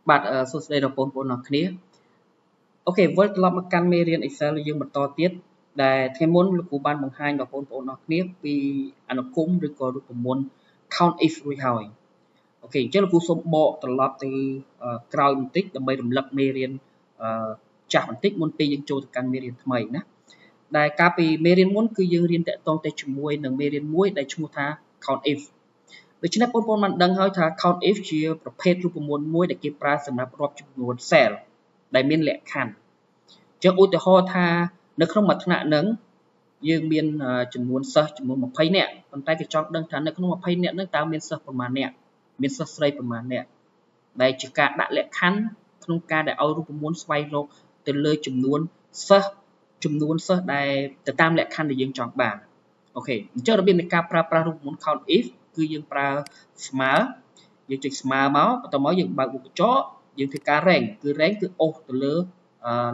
បាទសួស្តីដល់បងប្អូនអរគ្នាអូខេវិលត្រឡប់មកកាន់មេរៀន Excel យើងបន្តទៀតដែលថ្ងៃមុនលោកគ្រូបានបង្ហាញដល់បងប្អូនអរគ្នាពីអនុគមឬក៏រូបមន្ត count if រួចហើយអូខេអញ្ចឹងលោកគ្រូសូមបកត្រឡប់ទៅក្រោយបន្តិចដើម្បីរំលឹកមេរៀនចាស់បន្តិចមុនពេលយើងចូលទៅកាន់មេរៀនថ្មីណាដែលកាលពីមេរៀនមុនគឺយើងរៀនតាក់ទងតែជាមួយនឹងមេរៀនមួយដែលឈ្មោះថា count if ដូច្នេះបងប្អូនបានដឹងហើយថា count if ជាប្រភេទរូបមន្តមួយដែលគេប្រើសម្រាប់រាប់ចំនួន cell ដែលមានលក្ខខណ្ឌអញ្ចឹងឧទាហរណ៍ថានៅក្នុងមួយថ្នាក់នឹងយើងមានចំនួនសិស្សចំនួន20នាក់ប៉ុន្តែគេចង់ដឹងថានៅក្នុង20នាក់នឹងតើមានសិស្សប្រមាណអ្នកមានសិស្សស្រីប្រមាណអ្នកដែលជាការដាក់លក្ខខណ្ឌក្នុងការដែលឲ្យរូបមន្តស្វែងរកទៅលើចំនួនសិស្សដែលទៅតាមលក្ខខណ្ឌដែលយើងចង់បានអូខេអញ្ចឹងរបៀបនៃការប្រើប្រាស់រូបមន្ត count if គឺយើងប្រើស្មើយើងចុចស្មើមកបន្ទាប់មកយើងបើកមុខកញ្ចក់យើងធ្វើការ rank គឺ rank គឺអូសទៅលើ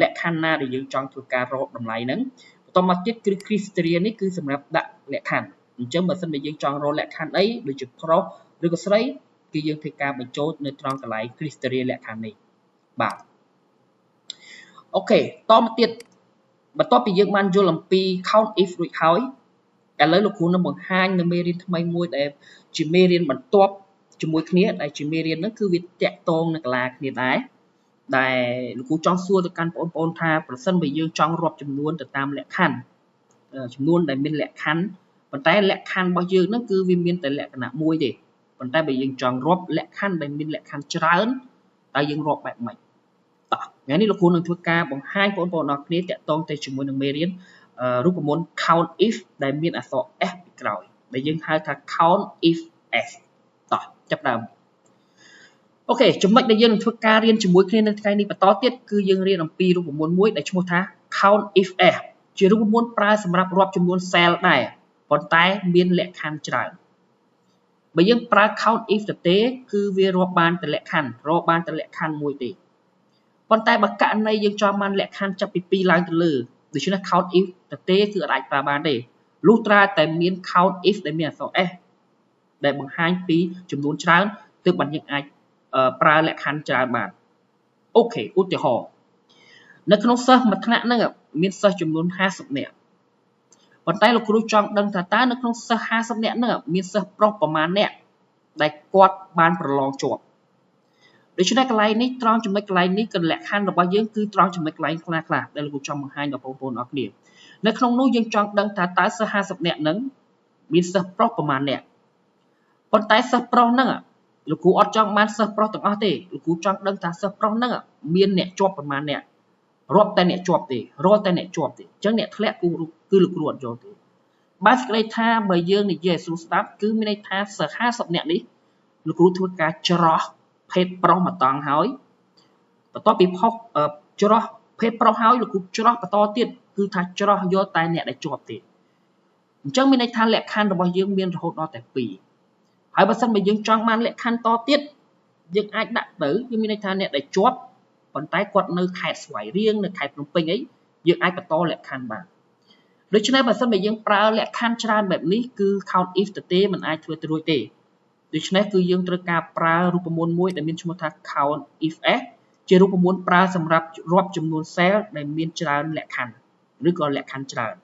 លក្ខខណ្ឌណាដែលយើងចង់ធ្វើការរកតម្លៃហ្នឹងបន្ទាប់មកទៀតគឺ criteria នេះគឺសម្រាប់ដាក់លក្ខខណ្ឌអញ្ចឹងបើសិនជាយើងចង់រកលក្ខខណ្ឌអីដូចជាប្រុសឬក៏ស្រីគឺយើងធ្វើការបញ្ចូលនៅត្រង់កន្លែង criteria លក្ខខណ្ឌនេះបាទអូខេតមកទៀតបន្ទាប់ពីយើងបានយល់អំពី count if រួចហើយឥឡូវលោកគ្រូនឹងបង្ហាញនៅមេរៀនថ្មីមួយដែលជាមេរៀនបន្ទាប់ជាមួយគ្នាដែលជាមេរៀនហ្នឹងគឺវាតាក់ទងនឹងកន្លាគ្នាដែរដែលលោកគ្រូចង់សួរទៅកាន់បងប្អូនថាប្រសិនបើយើងចង់រាប់ចំនួនទៅតាមលក្ខខណ្ឌចំនួនដែលមានលក្ខខណ្ឌប៉ុន្តែលក្ខខណ្ឌរបស់យើងហ្នឹងគឺវាមានតែលក្ខណៈមួយទេប៉ុន្តែបើយើងចង់រាប់លក្ខខណ្ឌដែលមានលក្ខខណ្ឌច្រើនតើយើងរាប់បែបម៉េចថ្ងៃនេះលោកគ្រូនឹងធ្វើការបង្ហាញបងប្អូនអរគ្នាតាក់ទងទៅជាមួយនឹងមេរៀនរូបមន្ត count if ដែលមានអក្សរ s ពីក្រោយដែលយើងហៅថា count if s តោះចាប់ដើមអូខេចំណុចដែលយើងនឹងធ្វើការរៀនជាមួយគ្នានៅថ្ងៃនេះបន្តទៀតគឺយើងរៀនអំពីរូបមន្តមួយដែលឈ្មោះថា count if s ជារូបមន្តប្រើសម្រាប់រាប់ចំនួន cell ដែរប៉ុន្តែមានលក្ខខណ្ឌច្រើនបើយើងប្រើ count if ទៅទេគឺវារាប់បានតែលក្ខខណ្ឌរកបានតែលក្ខខណ្ឌមួយទេប៉ុន្តែបើករណីយើងចង់បានលក្ខខណ្ឌចាប់ពី2ឡើងទៅលើដូច្នេះ count if ទៅទេគឺអាចប្រើបានទេលុះត្រាតែមាន count if ដែលមានអក្សរ s ដែលបង្ហាញពីចំនួនច្រើនទើបបានយើងអាចប្រើលក្ខខណ្ឌច្រើនបានអូខេឧទាហរណ៍នៅក្នុងសិស្សមួយថ្នាក់ហ្នឹងមានសិស្សចំនួន50នាក់ប៉ុន្តែលោកគ្រូចង់ដឹងថាតើនៅក្នុងសិស្ស50នាក់ហ្នឹងមានសិស្សប្រុសប្រមាណអ្នកដែលគាត់បានប្រឡងជាប់ដូច្នេះកន្លែងនេះត្រង់ចំណុចកន្លែងនេះគឺលក្ខខណ្ឌរបស់យើងគឺត្រង់ចំណុចកន្លែងខ្លះដែលលោកគ្រូចង់បង្ហាញដល់បងប្អូនអរគ្នានៅក្នុងនោះយើងចង់ដឹងថាតើសិស្ស50នាក់ហ្នឹងមានសិស្សប្រុសប្រមាណអ្នកប៉ុន្តែសិស្សប្រុសហ្នឹងលោកគ្រូអត់ចង់បានសិស្សប្រុសទាំងអស់ទេលោកគ្រូចង់ដឹងថាសិស្សប្រុសហ្នឹងមានអ្នកជាប់ប្រមាណអ្នករាប់តែអ្នកជាប់ទេរាល់តែអ្នកជាប់ទេអញ្ចឹងអ្នកធ្លាក់គឺលោកគ្រូអត់យល់ទេបាទសេចក្តីថាបើយើងនិយាយឲ្យស្រួលស្ដាប់គឺមានន័យថាសិស្ស50នាក់នេះលោកគ្រូធ្វើការច្រោះភេទប្រុសម្តង់ហើយបន្ទាប់ពីច្រោះភេទប្រុសហើយលោកគ្រូច្រោះបន្តទៀតគឺថាច្រោះយកតែអ្នកដែលជាប់ទេអញ្ចឹងមានន័យថាលក្ខខណ្ឌរបស់យើងមានរហូតដល់តែ2ហើយបើសិនបើយើងចង់បានលក្ខខណ្ឌតទៀតយើងអាចដាក់ទៅគឺមានន័យថាអ្នកដែលជាប់ប៉ុន្តែគាត់នៅខេត្តស្វាយរៀងនៅខេត្តភ្នំពេញអីយើងអាចបន្តលក្ខខណ្ឌបានដូច្នេះបើសិនបើយើងប្រើលក្ខខណ្ឌច្រើនបែបនេះគឺ count if ទៅទេមិនអាចធ្វើទៅរួចទេដូច្នេះគឺយើងត្រូវការប្រើរូបមន្តមួយដែលមានឈ្មោះថា count if s ជារូបមន្តប្រើសម្រាប់រាប់ចំនួន cell ដែលមានច្រើនលក្ខខណ្ឌឬក៏លក្ខខណ្ឌច្រើន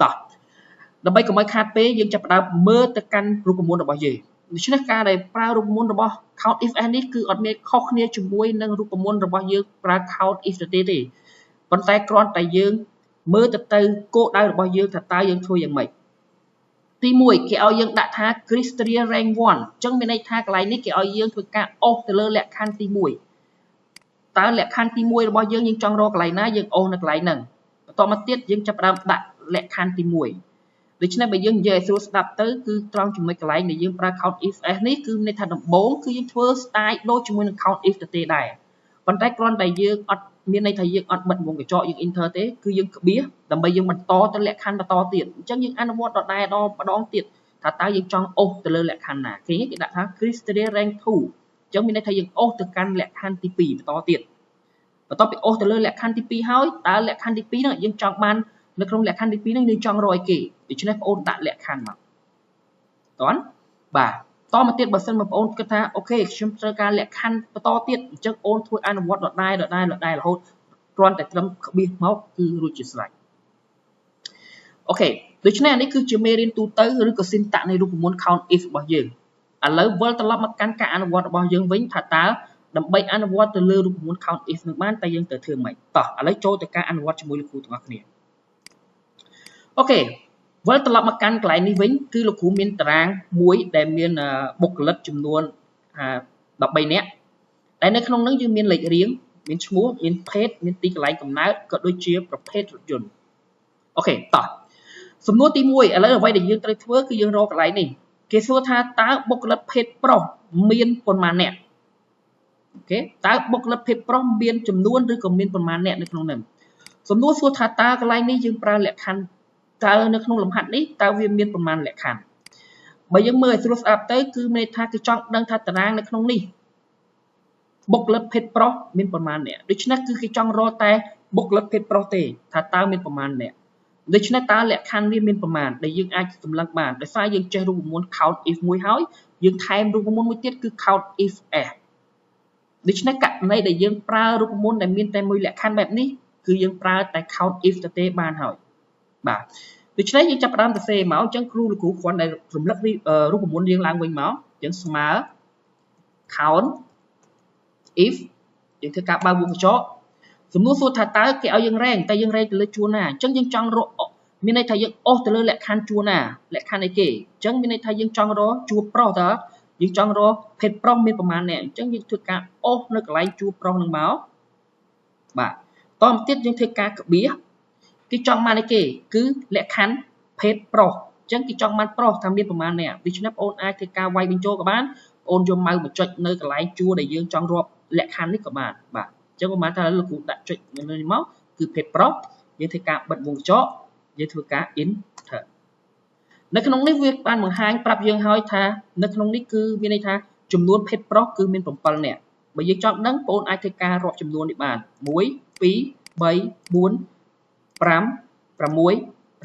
តោះដើម្បីកុំឲ្យខាតពេលយើងចាប់ផ្ដើមមើលទៅកាន់រូបមន្តរបស់យើងដូច្នេះការដែលប្រើរូបមន្តរបស់ count if s នេះគឺអត់មានខុសគ្នាជាមួយនឹងរូបមន្តរបស់យើងប្រើ count if ទៅទេប៉ុន្តែគ្រាន់តែយើងមើលទៅគោលដៅរបស់យើងថាតើយើងធ្វើយ៉ាងម៉េចទី1គេឲ្យយើងដាក់ថា criteria rank 1អញ្ចឹងមានន័យថាកន្លែងនេះគេឲ្យយើងធ្វើការអូសទៅលើលក្ខខណ្ឌទី1តើលក្ខខណ្ឌទី1របស់យើងចង់រកកន្លែងណាយើងអូសនៅកន្លែងហ្នឹងបន្តមកទៀតយើងចាប់ផ្ដើមដាក់លក្ខខណ្ឌទី1ដូច្នេះបើយើងនិយាយឲ្យស្រួលស្ដាប់ទៅគឺត្រង់ចំណុចកន្លែងដែលយើងប្រើ count if s នេះគឺមានន័យថាដំបូងគឺយើងធ្វើ style ដូចជាមួយនឹង count if ទៅទេដែរប៉ុន្តែគ្រាន់តែយើងអត់មានន័យថាយើងអត់បិទវងកញ្ចក់យើង enter ទេគឺយើងក្បៀសដើម្បីយើងបន្តទៅលក្ខខណ្ឌបន្តទៀតអញ្ចឹងយើងអនុវត្តដដែលម្ដងទៀតថាតើយើងចង់អូសទៅលើលក្ខខណ្ឌណាគេដាក់ថា criteria rank 2អញ្ចឹងមានន័យថាយើងអូសទៅកាន់លក្ខខណ្ឌទី2បន្តទៀតបន្ទាប់ពីអូសទៅលើលក្ខខណ្ឌទី2ហើយតើលក្ខខណ្ឌទី2ហ្នឹងយើងចង់បាននៅក្នុងលក្ខខណ្ឌទី2ហ្នឹងយើងចង់រកអីគេដូច្នេះបងអូនដាក់លក្ខខណ្ឌមកតោះបាទ តមកទៀតបើសិនបងប្អូនគិតថាអូខេខ្ញុំត្រូវការលក្ខខណ្ឌបន្តទៀតអញ្ចឹងអូនធ្វើអនុវត្តដដែលរហូតគ្រាន់តែត្រឹមក្បៀសមកគឺរួចជាស្រេចអូខេដូច្នេះនេះគឺជាមេរៀនទូទៅឬក៏ syntax នៃរូបមន្ត count if របស់យើងឥឡូវវិលត្រឡប់មកកាន់ការអនុវត្តរបស់យើងវិញថាតើដើម្បីអនុវត្តទៅលើរូបមន្ត count if នឹងបានតែយើងត្រូវធ្វើម៉េចតោះឥឡូវចូលទៅការអនុវត្តជាមួយលោកគ្រូទាំងអស់គ្នាអូខេវិលត្រឡប់មកកាន់កន្លែងនេះវិញគឺលោកគ្រូមានតារាងមួយដែលមានបុគ្គលិកចំនួន13នាក់ដែលនៅក្នុងនោះយើងមានលេខរៀងមានឈ្មោះមានភេទមានទីកន្លែងកំណើតក៏ដូចជាប្រភេទរថយន្តអូខេតោះសំណួរទី1ឥឡូវអ្វីដែលយើងត្រូវធ្វើគឺយើងរកកន្លែងនេះគេសួរថាតើបុគ្គលិកភេទប្រុសមានប៉ុន្មាននាក់អូខេតើបុគ្គលិកភេទប្រុសមានចំនួនឬក៏មានប៉ុន្មាននាក់នៅក្នុងនោះសំណួរសួរថាតើកន្លែងនេះយើងប្រើលក្ខខណ្ឌតើនៅក្នុងលំហាត់នេះតើវាមានប៉ុន្មានលក្ខខណ្ឌបើយើងមើលឲ្យស្រួលស្ដាប់ទៅគឺមានន័យថាគេចង់ដឹងថាតារាងនៅក្នុងនេះបុគ្គលិកភេទប្រុសមានប៉ុន្មាននាក់ដូច្នេះគឺគេចង់រកតែបុគ្គលិកភេទប្រុសទេថាតើមានប៉ុន្មាននាក់ដូច្នេះតើលក្ខខណ្ឌវាមានប៉ុន្មានដែលយើងអាចសម្លឹងបានដោយសារយើងចេះរូបមន្ត count if មួយហើយយើងថែមរូបមន្តមួយទៀតគឺ count if s ដូច្នេះករណីដែលយើងប្រើរូបមន្តដែលមានតែមួយលក្ខខណ្ឌបែបនេះគឺយើងប្រើតែ count if ទៅទេបានហើយបាទដូច្នេះយើងចាប់ផ្ដើមសរសេរមកអញ្ចឹងគ្រូលោកគ្រូគ្រាន់តែរំលឹករូបមន្តយើងឡើងវិញមកអញ្ចឹងស្មើ count if យើងធ្វើការបើកវងកញ្ចក់សំណួរសួរថាតើគេឲ្យយើងរែងតែយើងរែងទៅលើជួរណាអញ្ចឹងយើងចង់រកមានន័យថាយើងអស់ទៅលើលក្ខខណ្ឌជួរណាលក្ខខណ្ឌអីគេអញ្ចឹងមានន័យថាយើងចង់រកជួរប្រុសតើយើងចង់រកភេទប្រុសមានប្រមាណអ្នកអញ្ចឹងយើងធ្វើការអស់នៅកន្លែងជួរប្រុសនឹងមកបាទតមកទៀតយើងធ្វើការក្បៀសគេចង់បានអីគេគឺលក្ខខណ្ឌភេទប្រុសអញ្ចឹងគេចង់បានប្រុសថាមានប្រមាណអ្នកដូច្នេះបងអូនអាចធ្វើការវាយបញ្ចូលក៏បានបងអូនយកម៉ៅមកចុចនៅកន្លែងជួរដែលយើងចង់រាប់លក្ខខណ្ឌនេះក៏បានបាទអញ្ចឹងប្រហែលថាលោកគ្រូដាក់ចុចនៅនេះមកគឺភេទប្រុសយើងធ្វើការបិទវងកញ្ចក់យើងធ្វើការ enter នៅក្នុងនេះវាបានបង្ហាញប្រាប់យើងហើយថានៅក្នុងនេះគឺមានន័យថាចំនួនភេទប្រុសគឺមាន7នាក់បើយើងចង់ដឹងបងអូនអាចធ្វើការរាប់ចំនួននេះបាន1 2 3 4 5 6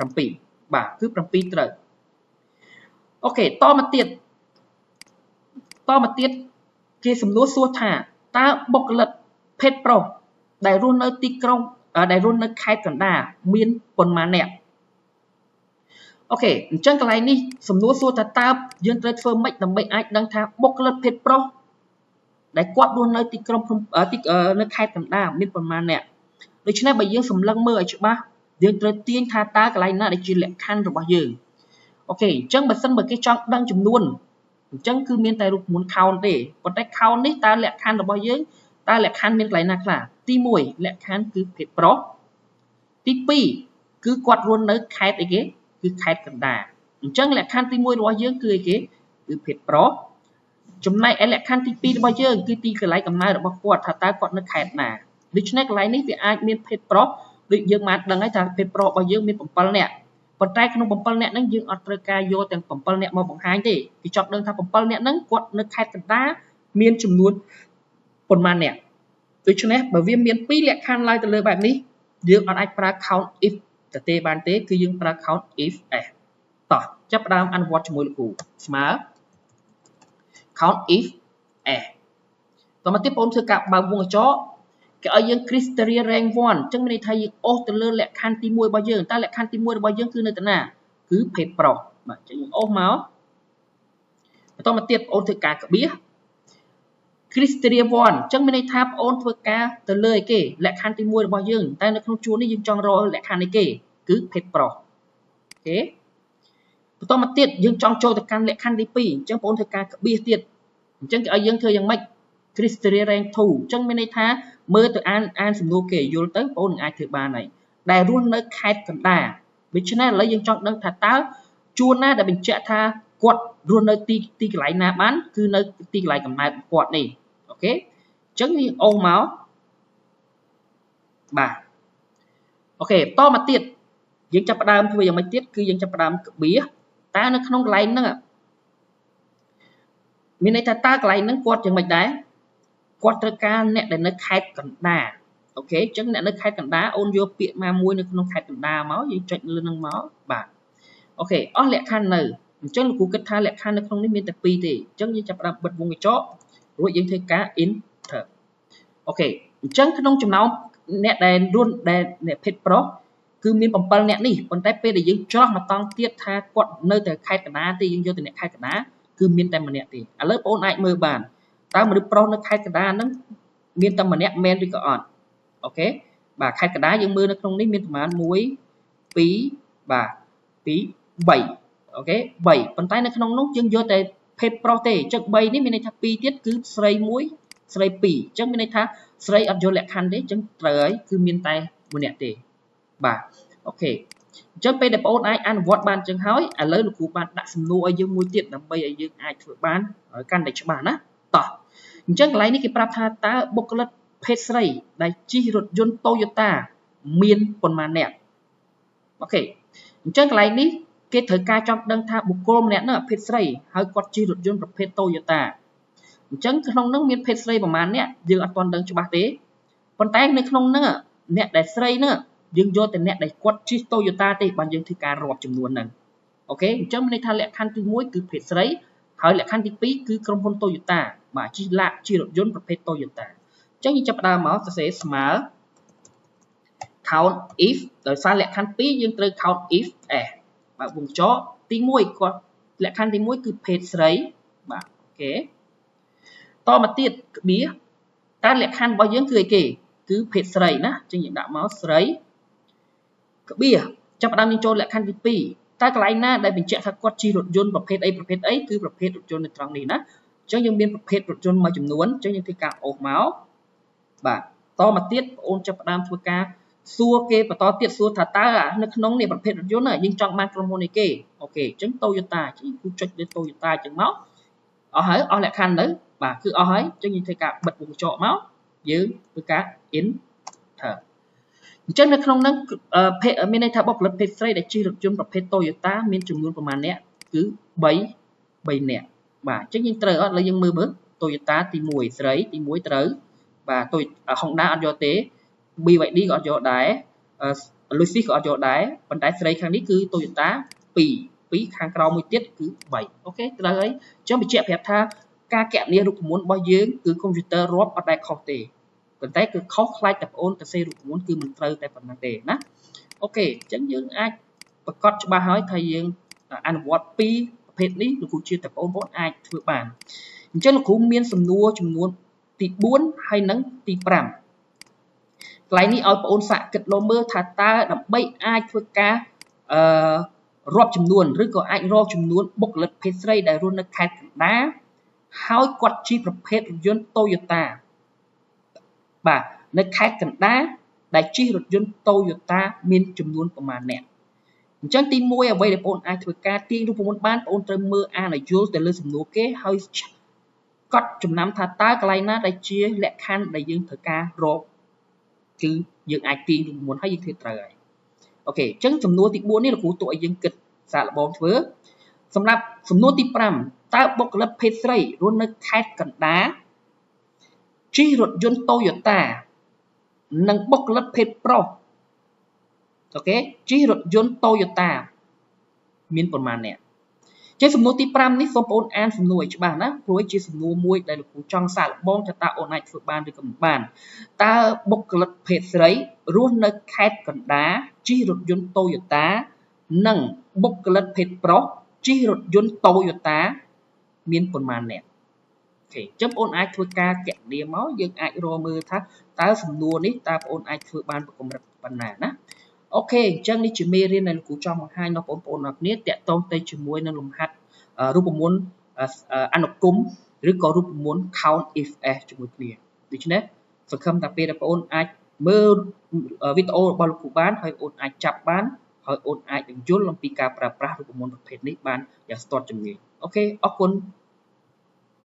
7បាទគឺ7ត្រូវអូខេតមកទៀតគេសំណួរសួរថាតើបុគ្គលិកភេទប្រុសដែលរស់នៅទីក្រុងដែលរស់នៅខេត្តកណ្ដាលមានប៉ុន្មាននាក់អូខេអញ្ចឹងកន្លែងនេះសំណួរសួរថាតើយើងត្រូវធ្វើម៉េចដើម្បីអាចដឹងថាបុគ្គលិកភេទប្រុសដែលគាត់រស់នៅទីក្រុងនៅខេត្តកណ្ដាលមានប៉ុន្មាននាក់ដូច្នេះបើយើងសម្លឹងមើលឲ្យច្បាស់យើងត្រូវទាញថាតើកន្លែងណាដែលជាលក្ខខណ្ឌរបស់យើងអូខេអញ្ចឹងបើសិនបើគេចង់ដឹងចំនួនអញ្ចឹងគឺមានតែរូបមន្ត count ទេប៉ុន្តែ count នេះតើលក្ខខណ្ឌរបស់យើងតើលក្ខខណ្ឌមានកន្លែងណាខ្លះទី1លក្ខខណ្ឌគឺភេទប្រុសទី2គឺគាត់រស់នៅខេត្តអីគេគឺខេត្តកណ្ដាលអញ្ចឹងលក្ខខណ្ឌទី1របស់យើងគឺអីគេគឺភេទប្រុសចំណែកឯលក្ខខណ្ឌទី2របស់យើងគឺទីកន្លែងកំណើតរបស់គាត់ថាតើគាត់នៅខេត្តណាដូច្នេះកន្លែងនេះវាអាចមានភេទប្រុសដូចយើងបានដឹងហើយថាភេទប្រុសរបស់យើងមាន7នាក់ប៉ុន្តែក្នុង7នាក់ហ្នឹងយើងអត់ត្រូវការយកទាំង7នាក់មកបង្ហាញទេគេចង់ដឹងថា7នាក់ហ្នឹងគាត់នៅខេត្តកណ្ដាលមានចំនួនប៉ុន្មាននាក់ដូច្នេះបើវាមាន2លក្ខខណ្ឌឡើងទៅលើបែបនេះយើងអត់អាចប្រើ count if ទៅទេបានទេគឺយើងប្រើ count if s តោះចាប់ផ្ដើមអនុវត្តជាមួយលោកគ្រូស្មើ count if s តមកទៀតបងធ្វើការបើកវងកញ្ចក់គេឲ្យយើង criteria rank 1អញ្ចឹងមានន័យថាយើងអស់ទៅលើលក្ខខណ្ឌទី1របស់យើងតើលក្ខខណ្ឌទី1របស់យើងគឺនៅទីណាគឺភេទប្រុសបាទអញ្ចឹងយើងអស់មកបន្តមកទៀតបងអូនធ្វើការក្បៀស criteria 1អញ្ចឹងមានន័យថាបងអូនធ្វើការទៅលើអីគេលក្ខខណ្ឌទី1របស់យើងតែនៅក្នុងជួរនេះយើងចង់រកលក្ខខណ្ឌអីគេគឺភេទប្រុសអូខេបន្តមកទៀតយើងចង់ចូលទៅកាន់លក្ខខណ្ឌទី2អញ្ចឹងបងអូនធ្វើការក្បៀសទៀតអញ្ចឹងគេឲ្យយើងធ្វើយ៉ាងម៉េច criteria rank 2អញ្ចឹងមានន័យថាមើលទៅអានសំណួរគេយល់ទៅបងអូននឹងអាចធ្វើបានហើយដែលរស់នៅខេត្តកណ្ដាលដូច្នេះឥឡូវយើងចង់ដឹងថាតើជួរណាដែលបញ្ជាក់ថាគាត់រស់នៅទីកន្លែងណាបានគឺនៅទីកន្លែងកំណើតគាត់នេះអូខេអញ្ចឹងយើងអូសមកបាទអូខេតមកទៀតយើងចាប់ផ្ដើមធ្វើយ៉ាងម៉េចទៀតគឺយើងចាប់ផ្ដើមក្បៀសតើនៅក្នុងកន្លែងហ្នឹងមានន័យថាតើកន្លែងហ្នឹងគាត់យ៉ាងម៉េចដែរគាត់ត្រូវការអ្នកដែលនៅខេត្តកណ្ដាលអូខេអញ្ចឹងអ្នកនៅខេត្តកណ្ដាលអូនយកពាក្យមួយនៅក្នុងខេត្តកណ្ដាលមកយើងចុចលើនឹងមកបាទអូខេអស់លក្ខខណ្ឌនៅ ចឹងលោកគ្រូគិតថាលក្ខខណ្ឌនៅក្នុងនេះមានតែ2ទេអញ្ចឹងយើងចាប់ផ្ដើមបិទវងកញ្ចក់រួចយើងធ្វើការ enter អូខេអញ្ចឹងក្នុងចំណោមអ្នកដែលអ្នកភេទប្រុសគឺមាន7អ្នកនេះប៉ុន្តែពេលដែលយើងច្រោះមកតង់ទៀតថាគាត់នៅតែខេត្តកណ្ដាលទេយើងយកតែអ្នកខេត្តកណ្ដាលគឺមានតែម្នាក់ទេឥឡូវបងប្អូនអាចមើលបានតើមនុស្សប្រុសនៅខេត្តកណ្ដាលហ្នឹងមានតែម្នាក់មែនឬក៏អត់អូខេបាទខេត្តកណ្ដាលយើងមើលនៅក្នុងនេះមានប្រមាណ1 2បាទ2 3អូខេ3ប៉ុន្តែនៅក្នុងនោះយើងយកតែភេទប្រុសទេអញ្ចឹង3នេះមានន័យថា2ទៀតគឺស្រី1ស្រី2អញ្ចឹងមានន័យថាស្រីអត់យកលក្ខខណ្ឌទេអញ្ចឹងត្រូវហើយគឺមានតែម្នាក់ទេបាទអូខេអញ្ចឹងពេលដែលបងប្អូនអាចអនុវត្តបានអញ្ចឹងហើយឥឡូវលោកគ្រូបានដាក់សំណួរឲ្យយើងមួយទៀតដើម្បីឲ្យយើងអាចធ្វើបានកាន់តែច្បាស់ណាតោះអញ្ចឹងកន្លែងនេះគេប្រាប់ថាតើបុគ្គលិកភេទស្រីដែលជិះរថយន្ត Toyota មានប៉ុន្មានអ្នកអូខេអញ្ចឹងកន្លែងនេះគេត្រូវការចង់ដឹងថាបុគ្គលម្នាក់នោះភេទស្រីហើយគាត់ជិះរថយន្តប្រភេទ Toyota អញ្ចឹងក្នុងនោះមានភេទស្រីប្រមាណអ្នកយើងអត់ទាន់ដឹងច្បាស់ទេប៉ុន្តែនៅក្នុងនោះអ្នកដែលស្រីនោះយើងយកតែអ្នកដែលគាត់ជិះ Toyota ទេបានយើងធ្វើការរាប់ចំនួនហ្នឹងអូខេអញ្ចឹងមានន័យថាលក្ខខណ្ឌទី1គឺភេទស្រីហើយលក្ខខណ្ឌទី2គឺក្រុមហ៊ុន Toyota បាទជិះរថយន្តប្រភេទ Toyota អញ្ចឹងយើងចាប់ផ្ដើមមកសរសេរស្មើ count if ដោយសារលក្ខខណ្ឌ2យើងត្រូវ count if s បាទវងចោទី1គាត់លក្ខខណ្ឌទី1គឺភេទស្រីបាទអូខេតមកទៀតក្បៀសតើលក្ខខណ្ឌរបស់យើងគឺអីគេគឺភេទស្រីណាអញ្ចឹងយើងដាក់មកស្រីក្បៀសចាប់ផ្ដើមយើងចូលលក្ខខណ្ឌទី2តើកន្លែងណាដែលបញ្ជាក់ថាគាត់ជិះរថយន្តប្រភេទអីគឺប្រភេទរថយន្តនៅត្រង់នេះណាអញ្ចឹងយើងមានប្រភេទរថយន្តមួយចំនួនអញ្ចឹងយើងធ្វើការអូសមកបាទតមកទៀតបងអូនចាប់ផ្ដើមធ្វើការសួរគេបន្តទៀតសួរថាតើនៅក្នុងនេះប្រភេទរថយន្តយើងចង់បានក្រុមហ៊ុននេះគេអូខេអញ្ចឹង Toyota អញ្ចឹងគូចុចលើ Toyota អញ្ចឹងមកអស់ហើយអស់លក្ខខណ្ឌទៅបាទគឺអស់ហើយអញ្ចឹងយើងធ្វើការបិទវងកញ្ចក់មកយើងធ្វើការ enter អញ្ចឹងនៅក្នុងហ្នឹងមានន័យថាបុគ្គលិកភេទស្រីដែលជិះរថយន្តប្រភេទ Toyota មានចំនួនប្រមាណអ្នកគឺ3អ្នកបាទអញ្ចឹងយើងត្រូវអត់ឥឡូវយើងមើល Toyota ទី1ស្រីទី1ត្រូវបាទ Honda អត់យកទេ BYD ក៏អត់យកដែរLucy ក៏អត់យកដែរប៉ុន្តែស្រីខាងនេះគឺ Toyota 2ខាងក្រោមមួយទៀតគឺ3អូខេត្រូវហើយអញ្ចឹងបញ្ជាក់ប្រាប់ថាការគណនារូបមន្តរបស់យើងគឺកុំព្យូទ័ររាប់អត់ដែលខុសទេប៉ុន្តែគឺខុសខ្លាចតែបងអូនទៅសេរូបមន្តគឺមិនត្រូវតែប៉ុណ្ណឹងទេណាអូខេអញ្ចឹងយើងអាចប្រកាសច្បាស់ហើយថាយើងអនុវត្ត2ប្រភេទនេះលោកគ្រូជឿតែបងប្អូនអាចធ្វើបានអញ្ចឹងលោកគ្រូមានសំណួរចំនួនទី4ហើយនិងទី5កន្លែងនេះឲ្យបងប្អូនសាកគិតលមើលថាតើដើម្បីអាចធ្វើការរាប់ចំនួនឬក៏អាចរកចំនួនបុគ្គលិកភេទស្រីដែលរស់នៅខេត្តកណ្ដាលហើយគាត់ជិះប្រភេទរថយន្ត Toyota បាទនៅខេត្តកណ្ដាលដែលជិះរថយន្ត Toyota មានចំនួនប្រមាណអ្នកអញ្ចឹងទី1អ្វីដែលបងប្អូនអាចធ្វើការទាញរូបមន្តបានបងប្អូនត្រូវមើលអានឲ្យយល់ទៅលើសំណួរគេហើយកត់ចំណាំថាតើកន្លែងណាដែលជាលក្ខខណ្ឌដែលយើងត្រូវការរកគឺយើងអាចទាញរូបមន្តហើយយើងធ្វើត្រូវហើយអូខេអញ្ចឹងសំណួរទី4នេះលោកគ្រូទុកឲ្យយើងគិតសាកល្បងធ្វើសម្រាប់សំណួរទី5តើបុគ្គលិកភេទស្រីរស់នៅខេត្តកណ្ដាលជិះរថយន្ត Toyota និងបុគ្គលិកភេទប្រុសអូខេជិះរថយន្ត Toyota មានប៉ុន្មានអ្នកជាសំណួរទី5នេះសូមបងប្អូនអានសំណួរឲ្យច្បាស់ណាព្រោះជាសំណួរមួយដែលលោកគ្រូចង់សាកល្បងថាតើអូនអាចធ្វើបានឬក៏មិនបានតើបុគ្គលិកភេទស្រីរស់នៅខេត្តកណ្ដាលជិះរថយន្ត Toyota និងបុគ្គលិកភេទប្រុសជិះរថយន្ត Toyota មានប៉ុន្មានអ្នកអូខេអញ្ចឹងបងប្អូនអាចធ្វើការគណនាមកយើងអាចរកមើលថាតើសំណួរនេះតើបងប្អូនអាចធ្វើបានកម្រិតប៉ុណ្ណាណាអូខេអញ្ចឹងនេះជាមេរៀនដែលលោកគ្រូចង់បង្ហាញដល់បងប្អូនអរគ្នាតាក់ទងទៅជាមួយនឹងលំហាត់រូបមន្តអនុគមឬក៏រូបមន្ត count if s ជាមួយគ្នាដូច្នេះសង្ឃឹមថាពេលដែលបងប្អូនអាចមើលវីដេអូរបស់លោកគ្រូបានហើយបងប្អូនអាចចាប់បានហើយបងប្អូនអាចយល់អំពីការប្រើប្រាស់រូបមន្តប្រភេទនេះបានយ៉ាងស្ទាត់ជំនាញអូខេអរគុណ